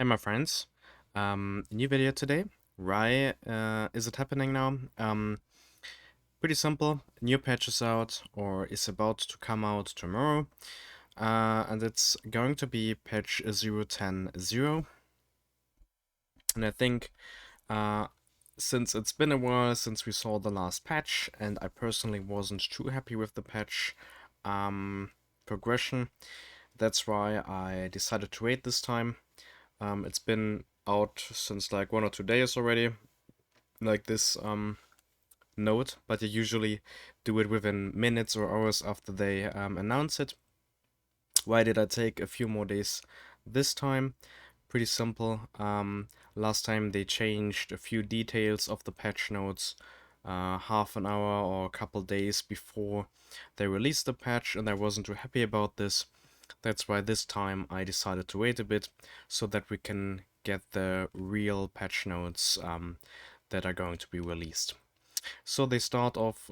Hey my friends, new video today. Why is it happening now? Pretty simple. New patch is out or is about to come out tomorrow, and it's going to be patch 0.10.0. And I think since it's been a while since we saw the last patch, and I personally wasn't too happy with the patch progression, that's why I decided to wait this time. It's been out since like 1 or 2 days already, like this note, but you usually do it within minutes or hours after they announce it. Why did I take a few more days this time? Pretty simple. Last time they changed a few details of the patch notes half an hour or a couple days before they released the patch, and I wasn't too happy about this. That's why this time I decided to wait a bit so that we can get the real patch notes that are going to be released. So they start off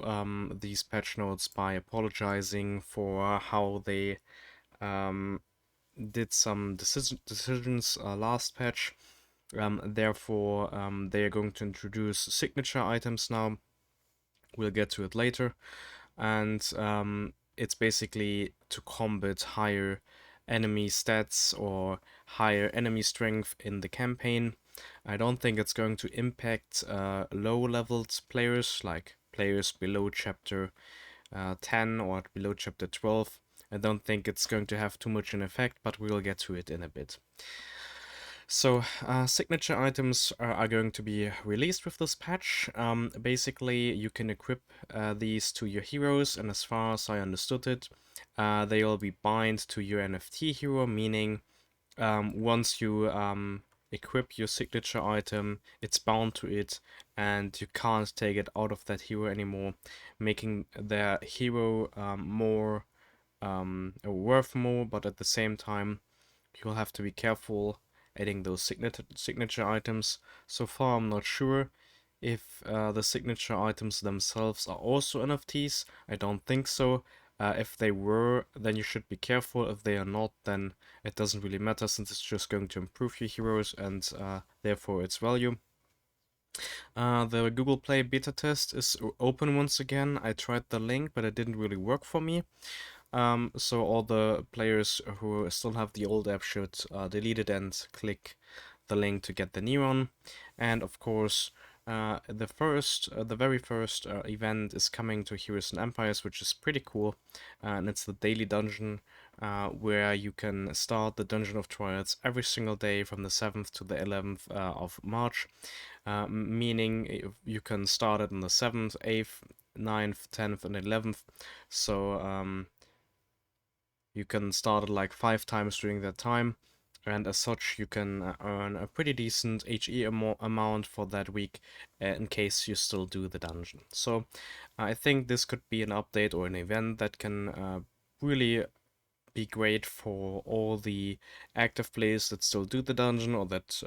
these patch notes by apologizing for how they did some decisions last patch. Therefore, they are going to introduce signature items now. We'll get to it later. And it's basically to combat higher enemy stats or higher enemy strength in the campaign. I don't think it's going to impact low-leveled players, like players below chapter 10 or below chapter 12. I don't think it's going to have too much an effect, but we'll get to it in a bit. So, signature items are going to be released with this patch. Basically, you can equip these to your heroes, and as far as I understood it, they will be bind to your NFT hero, meaning once you equip your signature item, it's bound to it, and you can't take it out of that hero anymore, making their hero more worth more, but at the same time, you'll have to be careful adding those signature items. So far, I'm not sure if the signature items themselves are also NFTs. I don't think so. If they were, then you should be careful. If they are not, then it doesn't really matter, since it's just going to improve your heroes and therefore its value. The Google Play beta test is open once again. I tried the link, but it didn't really work for me. So all the players who still have the old app should delete it and click the link to get the new one. And of course, the very first event is coming to Heroes and Empires, which is pretty cool, and it's the daily dungeon, where you can start the Dungeon of Trials every single day from the 7th to the 11th of March, meaning you can start it on the 7th, 8th, 9th, 10th, and 11th. So you can start it like 5 times during that time, and as such you can earn a pretty decent HE amount for that week in case you still do the dungeon. So I think this could be an update or an event that can really be great for all the active players that still do the dungeon or that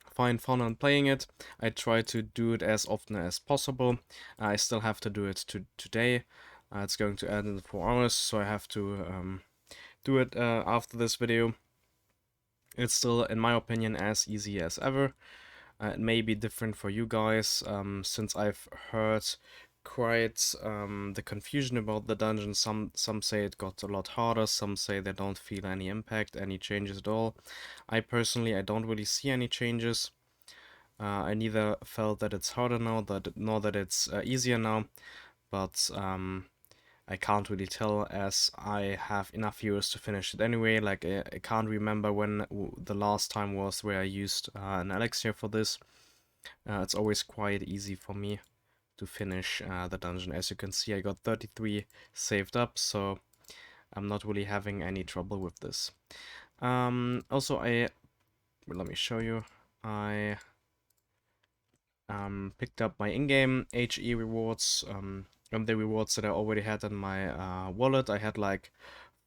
find fun on playing it. I try to do it as often as possible. I still have to do it today. It's going to end in 4 hours, so I have to do it after this video. It's still, in my opinion, as easy as ever. It may be different for you guys, since I've heard quite the confusion about the dungeon. Some say it got a lot harder, some say they don't feel any impact, any changes at all. I personally, I don't really see any changes. I neither felt that it's harder now, nor that it's easier now, but I can't really tell, as I have enough years to finish it anyway. Like, I can't remember when the last time was where I used an elixir for this. It's always quite easy for me to finish the dungeon. As you can see, I got 33 saved up, so I'm not really having any trouble with this. Also, let me show you. I picked up my in-game HE rewards, the rewards that I already had in my wallet. I had like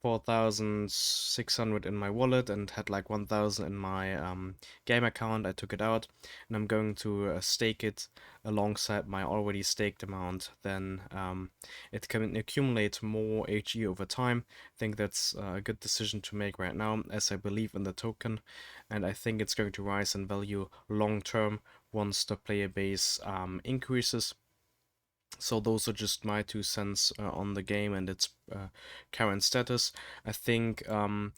4,600 in my wallet and had like 1,000 in my game account. I took it out and I'm going to stake it alongside my already staked amount. Then it can accumulate more HE over time. I think that's a good decision to make right now, as I believe in the token, and I think it's going to rise in value long term once the player base increases. So those are just my 2 cents on the game and its current status. I think the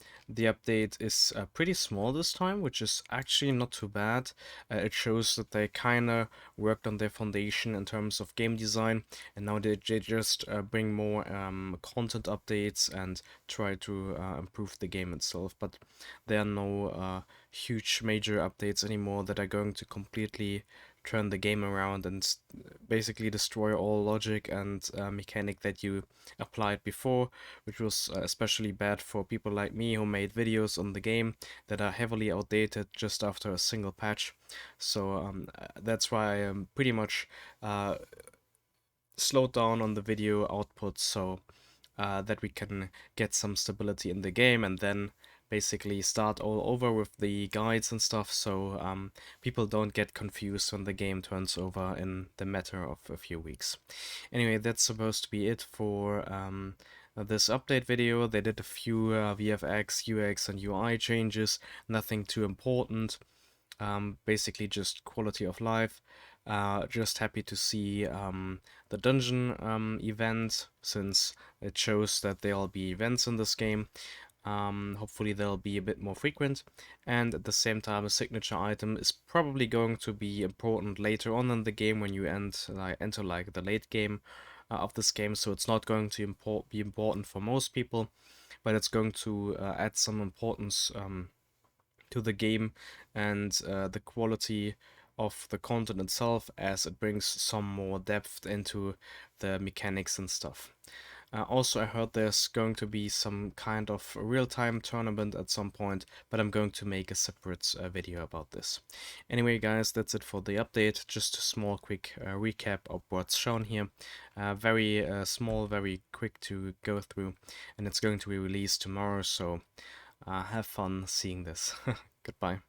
update is pretty small this time, which is actually not too bad. It shows that they kind of worked on their foundation in terms of game design, and now they just bring more content updates and try to improve the game itself. But there are no huge major updates anymore that are going to completely turn the game around and basically destroy all logic and mechanic that you applied before, which was especially bad for people like me who made videos on the game that are heavily outdated just after a single patch. So that's why I am pretty much slowed down on the video output so that we can get some stability in the game and then basically start all over with the guides and stuff, so people don't get confused when the game turns over in the matter of a few weeks. Anyway, that's supposed to be it for this update video. They did a few VFX, UX, and UI changes, nothing too important. Basically just quality of life. Just happy to see the dungeon event, since it shows that there'll be events in this game. Hopefully they'll be a bit more frequent, and at the same time a signature item is probably going to be important later on in the game when you enter like the late game of this game, so it's not going to be important for most people, but it's going to add some importance to the game and the quality of the content itself, as it brings some more depth into the mechanics and stuff. Also, I heard there's going to be some kind of real-time tournament at some point, but I'm going to make a separate video about this. Anyway, guys, that's it for the update. Just a small, quick recap of what's shown here. Very small, very quick to go through, and it's going to be released tomorrow, so have fun seeing this. Goodbye.